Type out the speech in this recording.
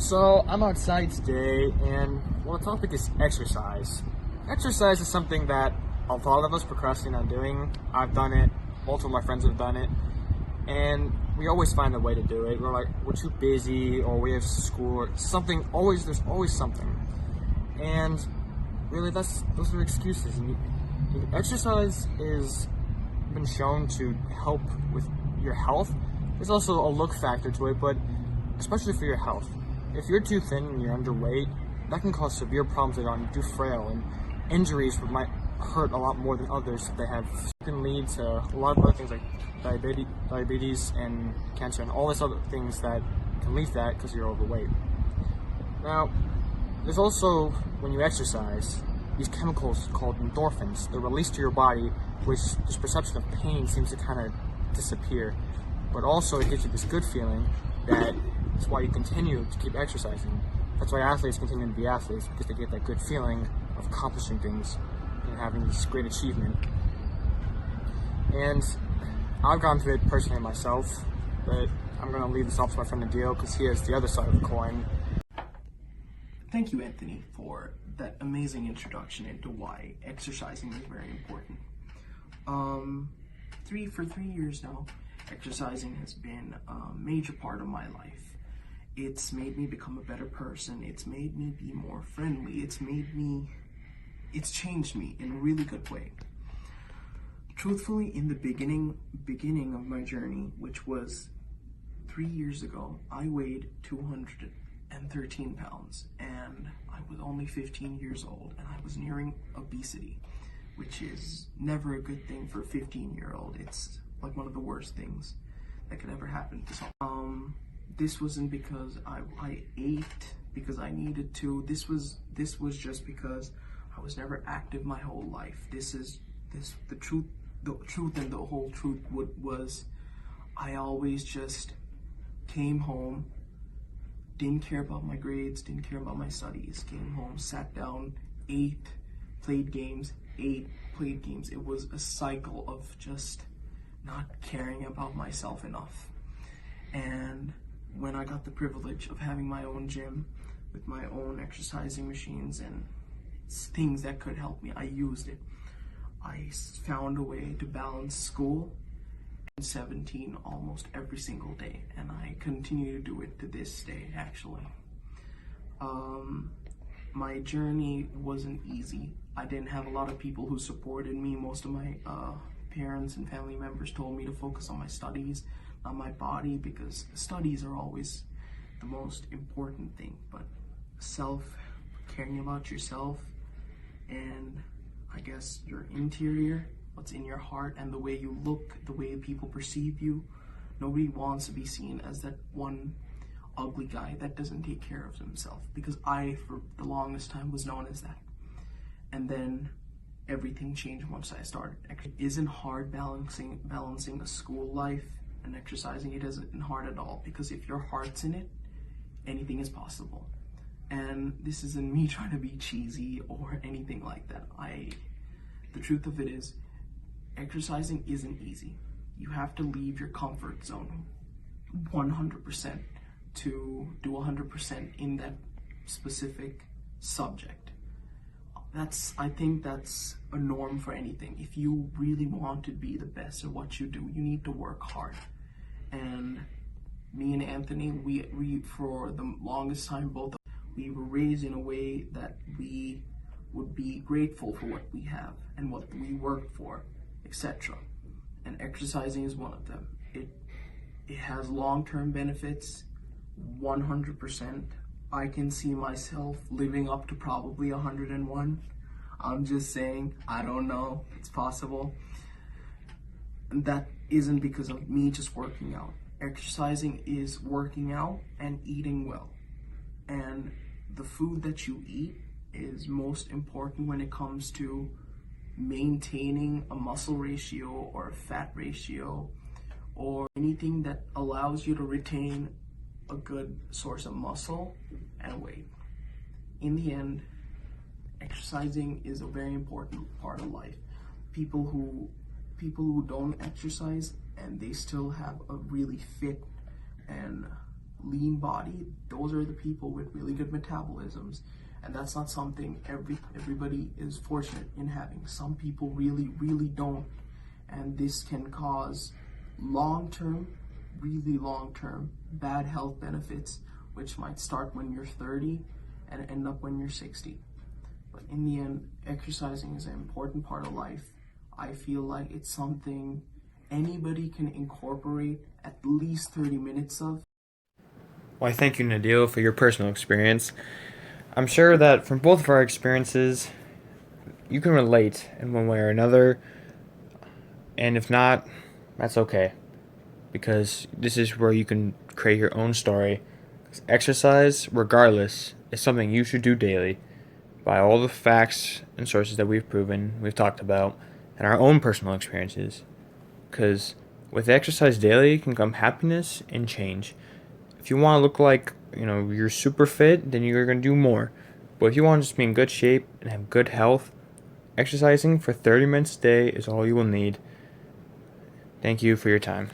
So I'm outside today, and well, the topic is exercise. Exercise is something that a lot of us procrastinate on doing. I've done it. Multiple of my friends have done it, and we always find a way to do it. We're too busy, or we have school, or something. There's always something, and really, those are excuses. Exercise is been shown to help with your health. There's also a look factor to it, but especially for your health. If you're too thin and you're underweight, that can cause severe problems later on. You do frail, and injuries might hurt a lot more than others that they have. It can lead to a lot of other things like diabetes and cancer and all these other things that can lead to that because you're overweight. Now, there's also, when you exercise, these chemicals called endorphins. They're released to your body, which this perception of pain seems to kind of disappear. But also it gives you this good feeling that's why you continue to keep exercising. That's why athletes continue to be athletes, because they get that good feeling of accomplishing things and having this great achievement. And I've gone through it personally myself, but I'm going to leave this off to my friend Adil because he has the other side of the coin. Thank you, Anthony, for that amazing introduction into why exercising is very important. For 3 years now, exercising has been a major part of my life. It's made me become a better person. It's made me be more friendly. It's changed me in a really good way. Truthfully, in the beginning of my journey, which was 3 years ago, I weighed 213 pounds, and I was only 15 years old, and I was nearing obesity, which is never a good thing for a 15-year-old. It's like one of the worst things that could ever happen to someone. This wasn't because I ate because I needed to. This was just because I was never active my whole life. The truth and the whole truth was I always just came home, didn't care about my grades, didn't care about my studies, came home, sat down, ate, played games, ate, played games. It was a cycle of just not caring about myself enough. And when I got the privilege of having my own gym with my own exercising machines and things that could help me, I used it. I found a way to balance school and 17 almost every single day, and I continue to do it to this day, actually. My journey wasn't easy. I didn't have a lot of people who supported me. Most of my parents and family members told me to focus on my studies, not my body, because studies are always the most important thing. But caring about yourself, and I guess your interior, what's in your heart, and the way you look, the way people perceive you. Nobody wants to be seen as that one ugly guy that doesn't take care of himself, because I, for the longest time, was known as that. And then everything changed once I started. It isn't hard balancing a school life and exercising. It isn't hard at all, because if your heart's in it, anything is possible. And this isn't me trying to be cheesy or anything like that. The truth of it is, exercising isn't easy. You have to leave your comfort zone 100% to do 100% in that specific subject. I think that's a norm for anything. If you really want to be the best at what you do, you need to work hard. And me and Anthony, we for the longest time, we were raised in a way that we would be grateful for what we have and what we work for, etc. And exercising is one of them. It has long-term benefits, 100%. I can see myself living up to probably 101. I'm just saying, I don't know, it's possible. And that isn't because of me just working out. Exercising is working out and eating well. And the food that you eat is most important when it comes to maintaining a muscle ratio or a fat ratio or anything that allows you to retain a good source of muscle and weight. In the end, exercising is a very important part of life. People who don't exercise and they still have a really fit and lean body, those are the people with really good metabolisms. And that's not something everybody is fortunate in having. Some people really, really don't. And this can cause long-term, really long-term bad health benefits, which might start when you're 30 and end up when you're 60. But in the end, exercising is an important part of life. I feel like it's something anybody can incorporate at least 30 minutes of. Well, I thank you, Nadil, for your personal experience. I'm sure that from both of our experiences, you can relate in one way or another. And if not, that's okay. Because this is where you can create your own story. Exercise, regardless, is something you should do daily by all the facts and sources that we've talked about, and our own personal experiences. Because with exercise daily can come happiness and change. If you want to look like, you're super fit, then you're going to do more. But if you want to just be in good shape and have good health, exercising for 30 minutes a day is all you will need. Thank you for your time.